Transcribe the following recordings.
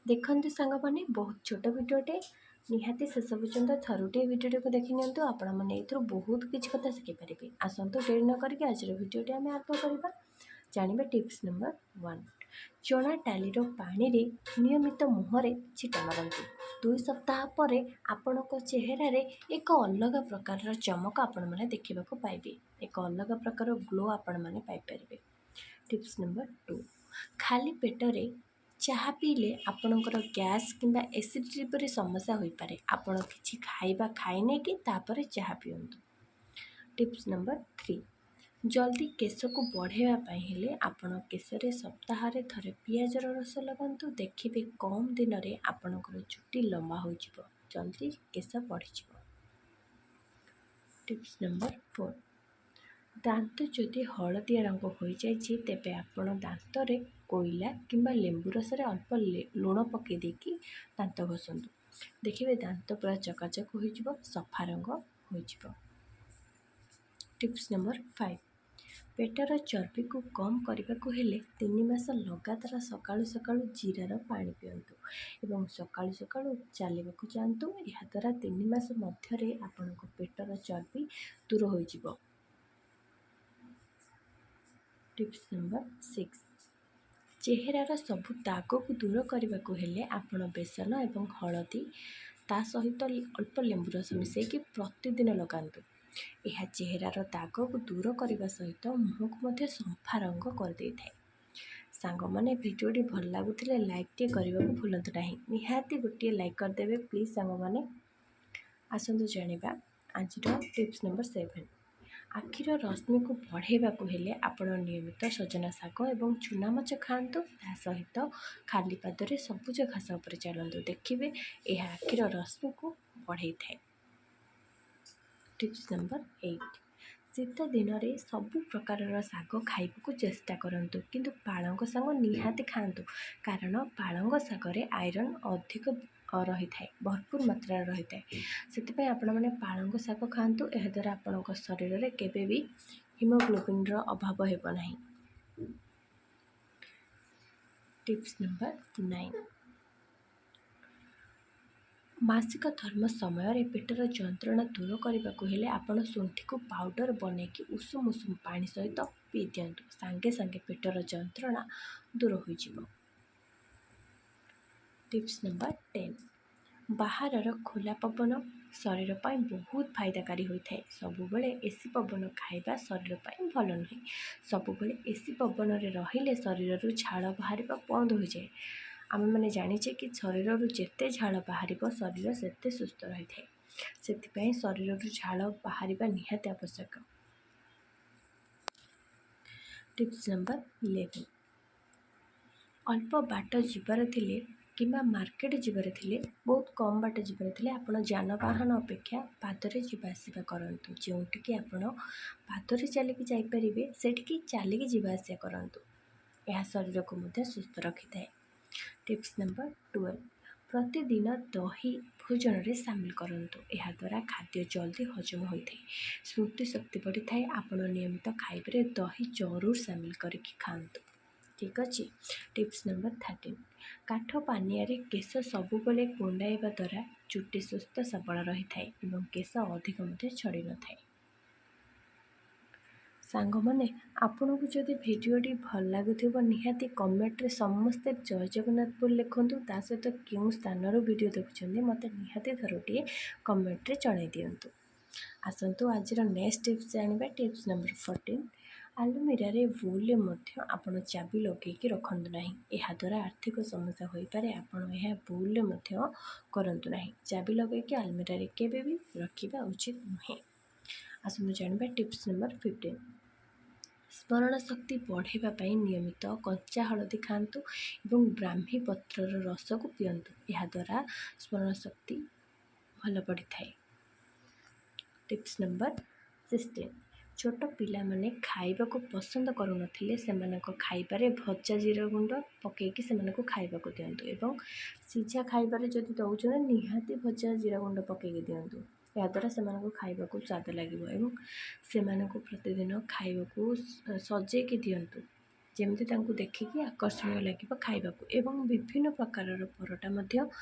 देखନ୍ତୁ ସାଙ୍ଗମାନେ ବହୁତ ଛୋଟ ଭିଡ଼ିଓଟେ ନିହାତି ଶେଷ ପର୍ଯ୍ୟନ୍ତ ଥରୁଟିଏ ଭିଡ଼ିଓଟିକୁ ଦେଖି ନିଅନ୍ତୁ। ଆପଣମାନେ ଏଥିରୁ ବହୁତ କିଛି କଥା ଶିଖିପାରିବେ। ଆସନ୍ତୁ ଡେରି ନ କରିକି ଆଜିର ଭିଡ଼ିଓଟି ଆମେ ଆରମ୍ଭ କରିବା। ଜାଣିବା ଟିପ୍ସ ନମ୍ବର 1। ଚଣା ଡାଲିର ପାଣିରେ ନିୟମିତ ମୁହଁରେ ଛିଟା ମାରନ୍ତୁ। 2 ସପ୍ତାହ ପରେ ଆପଣଙ୍କ ଚେହେରାରେ ଏକ ଅଲଗା ପ୍ରକାରର ଚମକ ଆପଣମାନେ ଦେଖିବାକୁ ପାଇବେ। ଏକ ଅଲଗା ପ୍ରକାର ଗ୍ଲୋ ଆପଣମାନେ ପାଇପାରିବେ। Tips number 2। ଖାଲି ପେଟରେ ଚାହା ପିଇଲେ ଆପଣଙ୍କର ଗ୍ୟାସ୍ କିମ୍ବା ଏସିଡ଼ିଟି ପରି ସମସ୍ୟା ହୋଇପାରେ। ଆପଣ କିଛି ଖାଇବା ଖାଇନେଇକି ତାପରେ ଚାହା ପିଅନ୍ତୁ। Tips number 3। ଜଲ୍ଦି କେଶକୁ ବଢ଼ାଇବା ପାଇଁ ହେଲେ ଆପଣ କେଶରେ ସପ୍ତାହରେ ଥରେ ପିଆଜର ରସ ଲଗାନ୍ତୁ। ଦେଖିବେ କମ୍ ଦିନରେ ଆପଣଙ୍କର ଚୁଟି ଲମ୍ବା ହୋଇଯିବ, ଜଲ୍ଦି କେଶ ବଢ଼ିଯିବ। Tips number 4। ଦାନ୍ତ ଯଦି ହଳଦିଆ ରଙ୍ଗ ହୋଇଯାଇଛି ତେବେ ଆପଣ ଦାନ୍ତରେ କୋଇଲା କିମ୍ବା ଲେମ୍ବୁ ରସରେ ଅଳ୍ପ ଲୁଣ ପକାଇ ଦେଇକି ଦାନ୍ତ ଘଷନ୍ତୁ। ଦେଖିବେ ଦାନ୍ତ ପୁରା ଚକାଚକ ହୋଇଯିବ, ସଫା ରଙ୍ଗ ହୋଇଯିବ। Tips number 5। ପେଟର ଚର୍ବିକୁ କମ୍ କରିବାକୁ ହେଲେ 3 ମାସ ଲଗାତାର ସକାଳୁ ସକାଳୁ ଜିରାର ପାଣି ପିଅନ୍ତୁ ଏବଂ ସକାଳୁ ସକାଳୁ ଚାଲିବାକୁ ଯାଆନ୍ତୁ। ଏହାଦ୍ୱାରା 3 ମାସ ମଧ୍ୟରେ ଆପଣଙ୍କ ପେଟର ଚର୍ବି ଦୂର ହୋଇଯିବ। Tips number 6। ଚେହେରାର ସବୁ ଦାଗକୁ ଦୂର କରିବାକୁ ହେଲେ ଆପଣ ବେସନ ଏବଂ ହଳଦୀ ତା ସହିତ ଅଳ୍ପ ଲେମ୍ବୁ ରସ ମିଶାଇକି ପ୍ରତିଦିନ ଲଗାନ୍ତୁ। ଏହା ଚେହେରାର ଦାଗକୁ ଦୂର କରିବା ସହିତ ମୁହଁକୁ ମଧ୍ୟ ସଫା ରଙ୍ଗ କରିଦେଇଥାଏ। ସାଙ୍ଗମାନେ ଭିଡ଼ିଓଟି ଭଲ ଲାଗୁଥିଲେ ଲାଇକ୍ଟିଏ କରିବାକୁ ଭୁଲନ୍ତୁ ନାହିଁ। ନିହାତି ଗୋଟିଏ ଲାଇକ୍ କରିଦେବେ ପ୍ଲିଜ୍ ସାଙ୍ଗମାନେ। ଆସନ୍ତୁ ଜାଣିବା ଆଜିର ଟିପ୍ସ ନମ୍ବର 7। ଆଖିର ରଶ୍ମିକୁ ବଢ଼ାଇବାକୁ ହେଲେ ଆପଣ ନିୟମିତ ସଜନା ଶାଗ ଏବଂ ଚୁନାମାଛ ଖାଆନ୍ତୁ। ତା ସହିତ ଖାଲି ପାଦରେ ସବୁଜ ଘାସ ଉପରେ ଚାଲନ୍ତୁ। ଦେଖିବେ ଏହା ଆଖିର ରଶ୍ମିକୁ ବଢ଼ାଇଥାଏ। Tips number 8। ଶୀତ ଦିନରେ ସବୁ ପ୍ରକାରର ଶାଗ ଖାଇବାକୁ ଚେଷ୍ଟା କରନ୍ତୁ, କିନ୍ତୁ ପାଳଙ୍ଗ ଶାଗ ନିହାତି ଖାଆନ୍ତୁ କାରଣ ପାଳଙ୍ଗ ଶାଗରେ ଆଇରନ୍ ଅଧିକ ରହିଥାଏ, ଭରପୁର ମାତ୍ରାରେ ରହିଥାଏ। ସେଥିପାଇଁ ଆପଣମାନେ ପାଳଙ୍ଗ ଶାଗ ଖାଆନ୍ତୁ। ଏହାଦ୍ୱାରା ଆପଣଙ୍କ ଶରୀରରେ କେବେ ବି ହିମୋଗ୍ଲୋବିନ୍ର ଅଭାବ ହେବ ନାହିଁ। Tips number 9। ମାସିକ ଧର୍ମ ସମୟରେ ପେଟର ଯନ୍ତ୍ରଣା ଦୂର କରିବାକୁ ହେଲେ ଆପଣ ଶୁଣ୍ଠିକୁ ପାଉଡ଼ର ବନେଇକି ଉଷୁମ ଉଷୁମ ପାଣି ସହିତ ପିଇ ଦିଅନ୍ତୁ। ସାଙ୍ଗେ ସାଙ୍ଗେ ପେଟର ଯନ୍ତ୍ରଣା ଦୂର ହୋଇଯିବ। Tips number 10। ବାହାରର ଖୋଲା ପବନ ଶରୀର ପାଇଁ ବହୁତ ଫାଇଦାକାରୀ ହୋଇଥାଏ। ସବୁବେଳେ ଏସି ପବନ ଖାଇବା ଶରୀର ପାଇଁ ଭଲ ନୁହେଁ। ସବୁବେଳେ ଏସି ପବନରେ ରହିଲେ ଶରୀରରୁ ଝାଳ ବାହାରିବା ବନ୍ଦ ହୋଇଯାଏ। ଆମେମାନେ ଜାଣିଛେ କି ଶରୀରରୁ ଯେତେ ଝାଳ ବାହାରିବ ଶରୀର ସେତେ ସୁସ୍ଥ ରହିଥାଏ। ସେଥିପାଇଁ ଶରୀରରୁ ଝାଳ ବାହାରିବା ନିହାତି ଆବଶ୍ୟକ। Tips number 11। ଅଳ୍ପ ବାଟ ଯିବାର ଥିଲେ କିମ୍ବା ମାର୍କେଟ ଯିବାର ଥିଲେ, ବହୁତ କମ୍ ବାଟ ଯିବାର ଥିଲେ ଆପଣ ଯାନବାହନ ଅପେକ୍ଷା ପାଦରେ ଯିବା ଆସିବା କରନ୍ତୁ। ଯେଉଁଠିକି ଆପଣ ପାଦରେ ଚାଲିକି ଯାଇପାରିବେ ସେଠିକି ଚାଲିକି ଯିବା ଆସିବା କରନ୍ତୁ। ଏହା ଶରୀରକୁ ମଧ୍ୟ ସୁସ୍ଥ ରଖିଥାଏ। Tips number 12। ପ୍ରତିଦିନ ଦହି ଭୋଜନରେ ସାମିଲ କରନ୍ତୁ। ଏହାଦ୍ୱାରା ଖାଦ୍ୟ ଜଲ୍ଦି ହଜମ ହୋଇଥାଏ, ସ୍ମୃତି ଶକ୍ତି ବଢ଼ିଥାଏ। ଆପଣ ନିୟମିତ ଖାଇବାରେ ଦହି ଜରୁର ସାମିଲ କରିକି ଖାଆନ୍ତୁ। ଠିକ୍ ଅଛି। Tips number 13। କାଠ ପାନିଆରେ କେଶ ସବୁବେଳେ କୁଣ୍ଡାଇବା ଦ୍ୱାରା ଚୁଟି ସୁସ୍ଥ ସବଳ ରହିଥାଏ ଏବଂ କେଶ ଅଧିକ ମଧ୍ୟ ଛଡ଼ି ନଥାଏ। ସାଙ୍ଗମାନେ ଆପଣଙ୍କୁ ଯଦି ଭିଡ଼ିଓଟି ଭଲ ଲାଗୁଥିବ ନିହାତି କମେଣ୍ଟରେ ସମସ୍ତେ ଜୟ ଜଗନ୍ନାଥ ବୋଲି ଲେଖନ୍ତୁ। ତା ସହିତ କେଉଁ ସ୍ଥାନରୁ ଭିଡ଼ିଓ ଦେଖୁଛନ୍ତି ମୋତେ ନିହାତି ଥରୁଟିଏ କମେଣ୍ଟରେ ଜଣାଇ ଦିଅନ୍ତୁ। ଆସନ୍ତୁ ଆଜିର ନେକ୍ସଟ ଟିପ୍ସ ଜାଣିବା। Tips number 14। ଆଲମିରାରେ ଭୁଲରେ ମଧ୍ୟ ଆପଣ ଚାବି ଲଗାଇକି ରଖନ୍ତୁ ନାହିଁ। ଏହାଦ୍ୱାରା ଆର୍ଥିକ ସମସ୍ୟା ହୋଇପାରେ। ଆପଣ ଏହା ଭୁଲରେ ମଧ୍ୟ କରନ୍ତୁ ନାହିଁ। ଚାବି ଲଗାଇକି ଆଲମିରାରେ କେବେ ବି ରଖିବା ଉଚିତ ନୁହେଁ। ଆସନ୍ତୁ ଜାଣିବା ଟିପ୍ସ ନମ୍ବର 15। ସ୍ମରଣ ଶକ୍ତି ବଢ଼ାଇବା ପାଇଁ ନିୟମିତ କଞ୍ଚା ହଳଦୀ ଖାଆନ୍ତୁ ଏବଂ ବ୍ରାହ୍ମୀ ପତ୍ରର ରସକୁ ପିଅନ୍ତୁ। ଏହାଦ୍ୱାରା ସ୍ମରଣ ଶକ୍ତି ଭଲ ବଢ଼ିଥାଏ। Tips number 16। ଛୋଟ ପିଲାମାନେ ଖାଇବାକୁ ପସନ୍ଦ କରୁନଥିଲେ ସେମାନଙ୍କ ଖାଇବାରେ ଭଜା ଜିରା ଗୁଣ୍ଡ ପକାଇକି ସେମାନଙ୍କୁ ଖାଇବାକୁ ଦିଅନ୍ତୁ ଏବଂ ସିଝା ଖାଇବାରେ ଯଦି ଦେଉଛନ୍ତି ନିହାତି ଭଜା ଜିରା ଗୁଣ୍ଡ ପକାଇକି ଦିଅନ୍ତୁ। ଏହାଦ୍ୱାରା ସେମାନଙ୍କୁ ଖାଇବାକୁ ସ୍ୱାଦ ଲାଗିବ ଏବଂ ସେମାନଙ୍କୁ ପ୍ରତିଦିନ ଖାଇବାକୁ ସଜେଇକି ଦିଅନ୍ତୁ। ଯେମିତି ତାଙ୍କୁ ଦେଖିକି ଆକର୍ଷଣୀୟ ଲାଗିବ ଖାଇବାକୁ। ଏବଂ ବିଭିନ୍ନ ପ୍ରକାରର ପରଟା ମଧ୍ୟ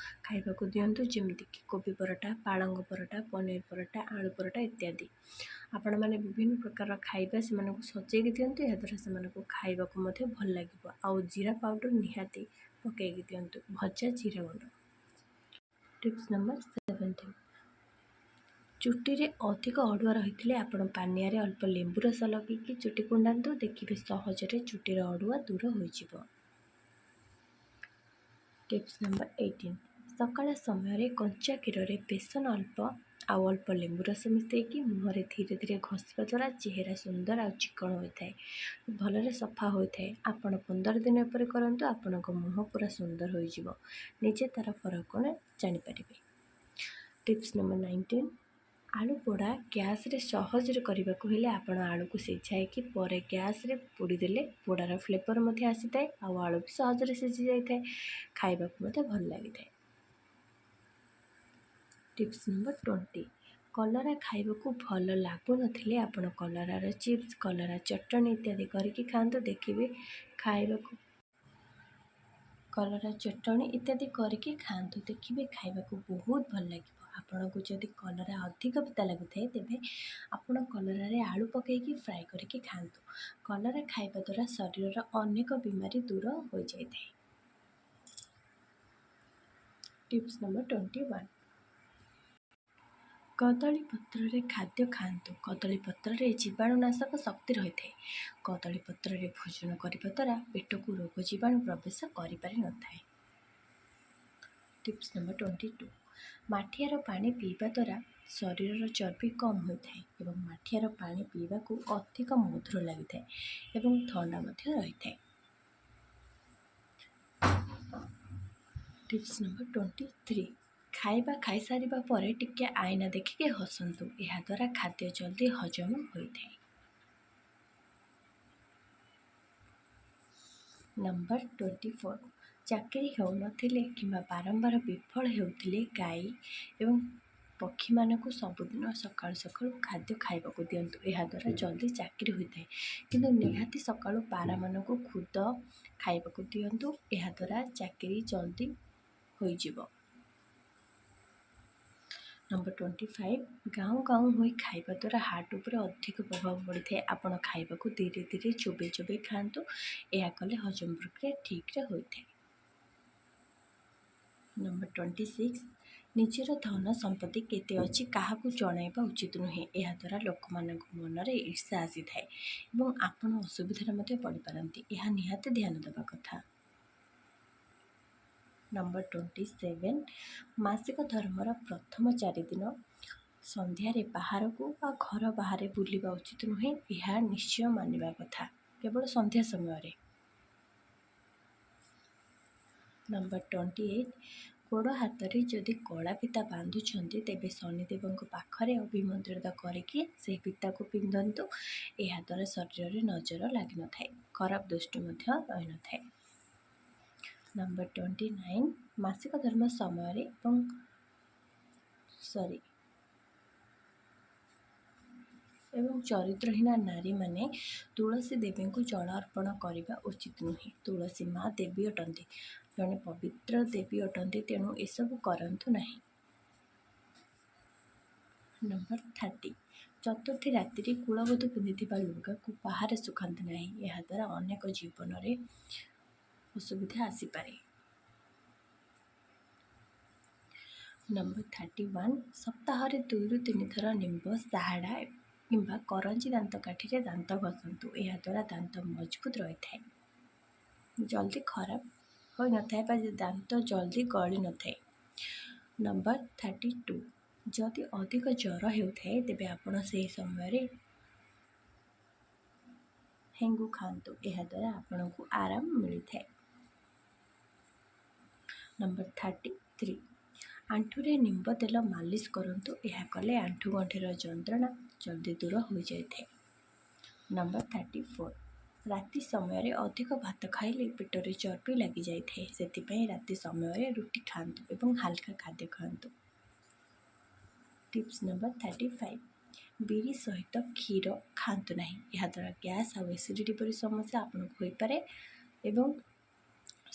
ଖାଇବାକୁ ଦିଅନ୍ତୁ, ଯେମିତିକି କୋବି ପରଟା, ପାଳଙ୍ଗ ପରଟା, ପନିର ପରଟା, ଆଳୁ ପରଟା ଇତ୍ୟାଦି। ଆପଣମାନେ ବିଭିନ୍ନ ପ୍ରକାରର ଖାଇବା ସେମାନଙ୍କୁ ସଜେଇକି ଦିଅନ୍ତୁ, ଏହାଦ୍ୱାରା ସେମାନଙ୍କୁ ଖାଇବାକୁ ମଧ୍ୟ ଭଲ ଲାଗିବ। ଆଉ ଜିରା ପାଉଡ଼ର ନିହାତି ପକାଇକି ଦିଅନ୍ତୁ, ଭଜା ଜିରା ଗୁଣ୍ଡ। ଟିପ୍ସ ନମ୍ବର 17, ଚୁଟିରେ ଅଧିକ ଅଡ଼ୁଆ ରହିଥିଲେ ଆପଣ ପାନିଆରେ ଅଳ୍ପ ଲେମ୍ବୁ ରସ ଲଗେଇକି ଚୁଟି କୁଣ୍ଡାନ୍ତୁ, ଦେଖିବେ ସହଜରେ ଚୁଟିର ଅଡ଼ୁଆ ଦୂର ହୋଇଯିବ। ଟିପ୍ସ ନମ୍ବର 18, ସକାଳ ସମୟରେ କଞ୍ଚା କ୍ଷୀରରେ ବେସନ ଆଉ ଅଳ୍ପ ଲେମ୍ବୁ ରସ ମିଶାଇକି ମୁହଁରେ ଧୀରେ ଧୀରେ ଘଷିବା ଦ୍ୱାରା ଚେହେରା ସୁନ୍ଦର ଆଉ ଚିକ୍କଣ ହୋଇଥାଏ, ଭଲରେ ସଫା ହୋଇଥାଏ। ଆପଣ 15 ଦିନ ଏପରି କରନ୍ତୁ, ଆପଣଙ୍କ ମୁହଁ ପୁରା ସୁନ୍ଦର ହୋଇଯିବ, ନିଜେ ତା'ର ଫରକ ଜାଣିପାରିବେ। ଟିପ୍ସ ନମ୍ବର 19, ଆଳୁ ପୋଡ଼ା ଗ୍ୟାସ୍ରେ ସହଜରେ କରିବାକୁ ହେଲେ ଆପଣ ଆଳୁକୁ ସିଝାଇକି ପରେ ଗ୍ୟାସ୍ରେ ପୋଡ଼ିଦେଲେ ପୋଡ଼ାର ଫ୍ଲେଭର ମଧ୍ୟ ଆସିଥାଏ, ଆଉ ଆଳୁ ବି ସହଜରେ ସିଝି ଯାଇଥାଏ, ଖାଇବାକୁ ମଧ୍ୟ ଭଲ ଲାଗିଥାଏ। ଟିପ୍ସ ନମ୍ବର 20, କଲରା ଖାଇବାକୁ ଭଲ ଲାଗୁନଥିଲେ ଆପଣ କଲରାର ଚିପ୍ସ, କଲରା ଚଟଣି ଇତ୍ୟାଦି କରିକି ଖାଆନ୍ତୁ, ଦେଖିବେ ଖାଇବାକୁ ଖାଇବାକୁ ବହୁତ ଭଲ ଲାଗିବ। ଆପଣଙ୍କୁ ଯଦି କଲରା ଅଧିକ ପିତା ଲାଗୁଥାଏ, ତେବେ ଆପଣ କଲରାରେ ଆଳୁ ପକାଇକି ଫ୍ରାଏ କରିକି ଖାଆନ୍ତୁ। କଲରା ଖାଇବା ଦ୍ୱାରା ଶରୀରର ଅନେକ ବେମାରୀ ଦୂର ହୋଇଯାଇଥାଏ। ଟିପ୍ସ ନମ୍ବର 21, କଦଳୀ ପତ୍ରରେ ଖାଦ୍ୟ ଖାଆନ୍ତୁ। କଦଳୀ ପତ୍ରରେ ଜୀବାଣୁନାଶକ ଶକ୍ତି ରହିଥାଏ। କଦଳୀ ପତ୍ରରେ ଭୋଜନ କରିବା ଦ୍ୱାରା ପେଟକୁ ରୋଗ ଜୀବାଣୁ ପ୍ରବେଶ କରିପାରିନଥାଏ। ଟିପ୍ସ ନମ୍ବର 22, ମାଠିଆର ପାଣି ପିଇବା ଦ୍ୱାରା ଶରୀରର ଚର୍ବି କମ୍ ହୋଇଥାଏ ଏବଂ ମାଠିଆର ପାଣି ପିଇବାକୁ ଅଧିକ ମଧୁର ଲାଗିଥାଏ ଏବଂ ଥଣ୍ଡା ମଧ୍ୟ ରହିଥାଏ। ଟିପ୍ସ ନମ୍ବର 23, ଖାଇବା ଖାଇସାରିବା ପରେ ଟିକେ ଆଇନା ଦେଖିକି ହସନ୍ତୁ, ଏହାଦ୍ୱାରା ଖାଦ୍ୟ ଜଲ୍ଦି ହଜମ ହୋଇଥାଏ। ନମ୍ବର 24, ଚାକିରି ହେଉନଥିଲେ କିମ୍ବା ବାରମ୍ବାର ବିଫଳ ହେଉଥିଲେ ଗାଈ ଏବଂ ପକ୍ଷୀମାନଙ୍କୁ ସବୁଦିନ ସକାଳୁ ସକାଳୁ ଖାଦ୍ୟ ଖାଇବାକୁ ଦିଅନ୍ତୁ, ଏହାଦ୍ୱାରା ଜଲ୍ଦି ଚାକିରି ହୋଇଥାଏ। କିନ୍ତୁ ନିହାତି ସକାଳୁ ପାରାମାନଙ୍କୁ ଖୁଦ ଖାଇବାକୁ ଦିଅନ୍ତୁ, ଏହାଦ୍ୱାରା ଚାକିରି ଜଲ୍ଦି ହୋଇଯିବ। ନମ୍ବର 25, ଗାଉଁ ଗାଉଁ ହୋଇ ଖାଇବା ଦ୍ୱାରା ହାର୍ଟ ଉପରେ ଅଧିକ ପ୍ରଭାବ ପଡ଼ିଥାଏ। ଆପଣ ଖାଇବାକୁ ଧୀରେ ଧୀରେ ଚୋବେଇ ଚୋବେଇ ଖାଆନ୍ତୁ, ଏହା କଲେ ହଜମ ପ୍ରକ୍ରିୟା ଠିକ୍ରେ ହୋଇଥାଏ। ନମ୍ବର 26, ନିଜର ଧନ ସମ୍ପତ୍ତି କେତେ ଅଛି କାହାକୁ ଜଣାଇବା ଉଚିତ ନୁହେଁ, ଏହାଦ୍ୱାରା ଲୋକମାନଙ୍କ ମନରେ ଈର୍ଷା ଆସିଥାଏ ଏବଂ ଆପଣ ଅସୁବିଧାରେ ମଧ୍ୟ ପଡ଼ିପାରନ୍ତି, ଏହା ନିହାତି ଧ୍ୟାନ ଦେବା କଥା। ନମ୍ବର 27, ମାସିକ ଧର୍ମର ପ୍ରଥମ 4 ଦିନ ସନ୍ଧ୍ୟାରେ ବାହାରକୁ ବା ଘର ବାହାରେ ବୁଲିବା ଉଚିତ ନୁହେଁ, ଏହା ନିଶ୍ଚୟ ମାନିବା କଥା, କେବଳ ସନ୍ଧ୍ୟା ସମୟରେ। ନମ୍ବର 28, ଗୋଡ଼ ହାତରେ ଯଦି କଳା ଫିତା ବାନ୍ଧୁଛନ୍ତି, ତେବେ ଶନିଦେବଙ୍କ ପାଖରେ ଅଭିମନ୍ତ୍ରିତ କରିକି ସେହି ଫିତାକୁ ପିନ୍ଧନ୍ତୁ, ଏହାଦ୍ୱାରା ଶରୀରରେ ନଜର ଲାଗିନଥାଏ, ଖରାପ ଦୃଷ୍ଟି ମଧ୍ୟ ରହିନଥାଏ। ନମ୍ବର 29, ମାସିକ ଧର୍ମ ସମୟରେ ଏବଂ ଚରିତ୍ରହୀନା ନାରୀମାନେ ତୁଳସୀ ଦେବୀଙ୍କୁ ଜଳ ଅର୍ପଣ କରିବା ଉଚିତ ନୁହେଁ। ତୁଳସୀ ମା ଦେବୀ ଅଟନ୍ତି, ଜଣେ ପବିତ୍ର ଦେବୀ ଅଟନ୍ତି, ତେଣୁ ଏସବୁ କରନ୍ତୁ ନାହିଁ। ନମ୍ବର 30, ଚତୁର୍ଥୀ ରାତିରେ କୁଳବଧୂ ପିନ୍ଧିଥିବା ଲୁଗାକୁ ବାହାରେ ଶୁଖାନ୍ତୁ ନାହିଁ, ଏହାଦ୍ୱାରା ଅନେକ ଜୀବନରେ ଅସୁବିଧା ଆସିପାରେ। ନମ୍ବର 31, ସପ୍ତାହରେ 2ରୁ 3 ଥର ନିମ୍ବ, ସାହାଡ଼ା କିମ୍ବା କରଞ୍ଜି ଦାନ୍ତକାଠିରେ ଦାନ୍ତ ଘଷନ୍ତୁ, ଏହାଦ୍ୱାରା ଦାନ୍ତ ମଜବୁତ ରହିଥାଏ, ଜଲ୍ଦି ଖରାପ ହୋଇନଥାଏ ବା ଦାନ୍ତ ଜଲ୍ଦି ଗଳି ନଥାଏ। ନମ୍ବର 32, ଯଦି ଅଧିକ ଜ୍ୱର ହେଉଥାଏ, ତେବେ ଆପଣ ସେହି ସମୟରେ ହେଙ୍ଗୁ ଖାଆନ୍ତୁ, ଏହାଦ୍ୱାରା ଆପଣଙ୍କୁ ଆରାମ ମିଳିଥାଏ। ନମ୍ବର 33, ଆଣ୍ଠୁରେ ନିମ୍ବ ତେଲ ମାଲିସ କରନ୍ତୁ, ଏହା କଲେ ଆଣ୍ଠୁଗଣ୍ଠିର ଯନ୍ତ୍ରଣା ଜଲ୍ଦି ଦୂର ହୋଇଯାଇଥାଏ। ନମ୍ବର 34, ରାତି ସମୟରେ ଅଧିକ ଭାତ ଖାଇଲେ ପେଟରେ ଚର୍ବି ଲାଗିଯାଇଥାଏ, ସେଥିପାଇଁ ରାତି ସମୟରେ ରୁଟି ଖାଆନ୍ତୁ ଏବଂ ହାଲକା ଖାଦ୍ୟ ଖାଆନ୍ତୁ। ଟିପ୍ସ ନମ୍ବର 35, ବିରି ସହିତ କ୍ଷୀର ଖାଆନ୍ତୁ ନାହିଁ। ଏହାଦ୍ୱାରା ଗ୍ୟାସ୍ ଆଉ ଏସିଡ଼ିଟି ପରି ସମସ୍ୟା ଆପଣଙ୍କୁ ହୋଇପାରେ ଏବଂ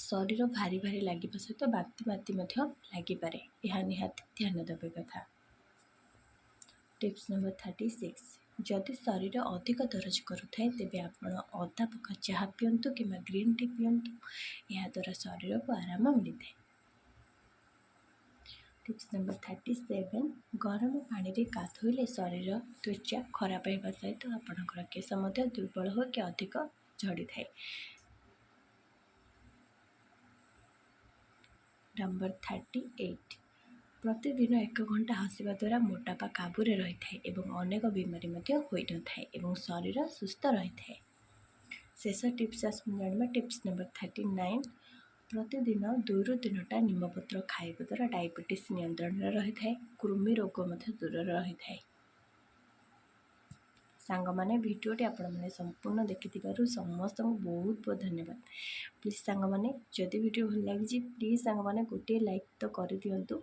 ଶରୀର ଭାରି ଭାରି ଲାଗିବା ସହିତ ବାନ୍ତି ମଧ୍ୟ ଲାଗିପାରେ। ଏହା ନିହାତି ଧ୍ୟାନ ଦେବା କଥା। ଟିପ୍ସ ନମ୍ବର 36, ଯଦି ଶରୀର ଅଧିକ ଦରଜ କରୁଥାଏ ତେବେ ଆପଣ ଅଦା ପକା ଚାହା ପିଅନ୍ତୁ କିମ୍ବା ଗ୍ରୀନ୍ ଟି ପିଅନ୍ତୁ। ଏହାଦ୍ୱାରା ଶରୀରକୁ ଆରାମ ମିଳିଥାଏ। ଟିପ୍ସ ନମ୍ବର 37, ଗରମ ପାଣିରେ ଗାଧୋଇଲେ ଶରୀର ତ୍ୱଚା ଖରାପ ହେବା ସହିତ ଆପଣଙ୍କର କେଶ ମଧ୍ୟ ଦୁର୍ବଳ ହୋଇକି ଅଧିକ ଝଡ଼ିଥାଏ। ନମ୍ବର 38, ପ୍ରତିଦିନ 1 ଘଣ୍ଟା ହସିବା ଦ୍ୱାରା ମୋଟାପା କାବୁରେ ରହିଥାଏ ଏବଂ ଅନେକ ବେମାରୀ ମଧ୍ୟ ହୋଇନଥାଏ ଏବଂ ଶରୀର ସୁସ୍ଥ ରହିଥାଏ। ଶେଷ ଟିପ୍ସ ଜାଣିବା ଟିପ୍ସ ନମ୍ବର 39, ପ୍ରତିଦିନ 2ରୁ 3ଟା ନିମପତ୍ର ଖାଇବା ଦ୍ୱାରା ଡାଇବେଟିସ୍ ନିୟନ୍ତ୍ରଣରେ ରହିଥାଏ। କୃମି ରୋଗ ମଧ୍ୟ ଦୂରରେ ରହିଥାଏ। ସାଙ୍ଗମାନେ ଭିଡ଼ିଓଟି ଆପଣମାନେ ସମ୍ପୂର୍ଣ୍ଣ ଦେଖିଥିବାରୁ ସମସ୍ତଙ୍କୁ ବହୁତ ବହୁତ ଧନ୍ୟବାଦ। ପ୍ଲିଜ୍ ସାଙ୍ଗମାନେ ଯଦି ଭିଡ଼ିଓ ଭଲ ଲାଗିଛି ପ୍ଲିଜ୍ ସାଙ୍ଗମାନେ ଗୋଟିଏ ଲାଇକ୍ ତ କରିଦିଅନ୍ତୁ।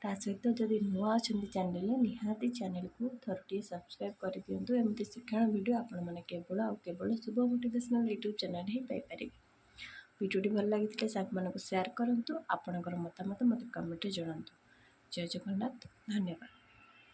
ତା ସହିତ ଯଦି ନୂଆ ଅଛନ୍ତି ଚ୍ୟାନେଲରେ ନିହାତି ଚ୍ୟାନେଲକୁ ଥରୁଟିଏ ସବସ୍କ୍ରାଇବ୍ କରିଦିଅନ୍ତୁ। ଏମିତି ଶିକ୍ଷଣ ଭିଡ଼ିଓ ଆପଣମାନେ କେବଳ ଶୁଭ ମୋଟିଭେସନାଲ୍ ୟୁଟ୍ୟୁବ୍ ଚ୍ୟାନେଲ୍ ହିଁ ପାଇପାରିବେ। ଭିଡ଼ିଓଟି ଭଲ ଲାଗିଥିଲେ ସାଙ୍ଗମାନଙ୍କୁ ସେୟାର କରନ୍ତୁ। ଆପଣଙ୍କର ମତାମତ ମୋତେ କମେଣ୍ଟରେ ଜଣାନ୍ତୁ। ଜୟ ଜଗନ୍ନାଥ, ଧନ୍ୟବାଦ।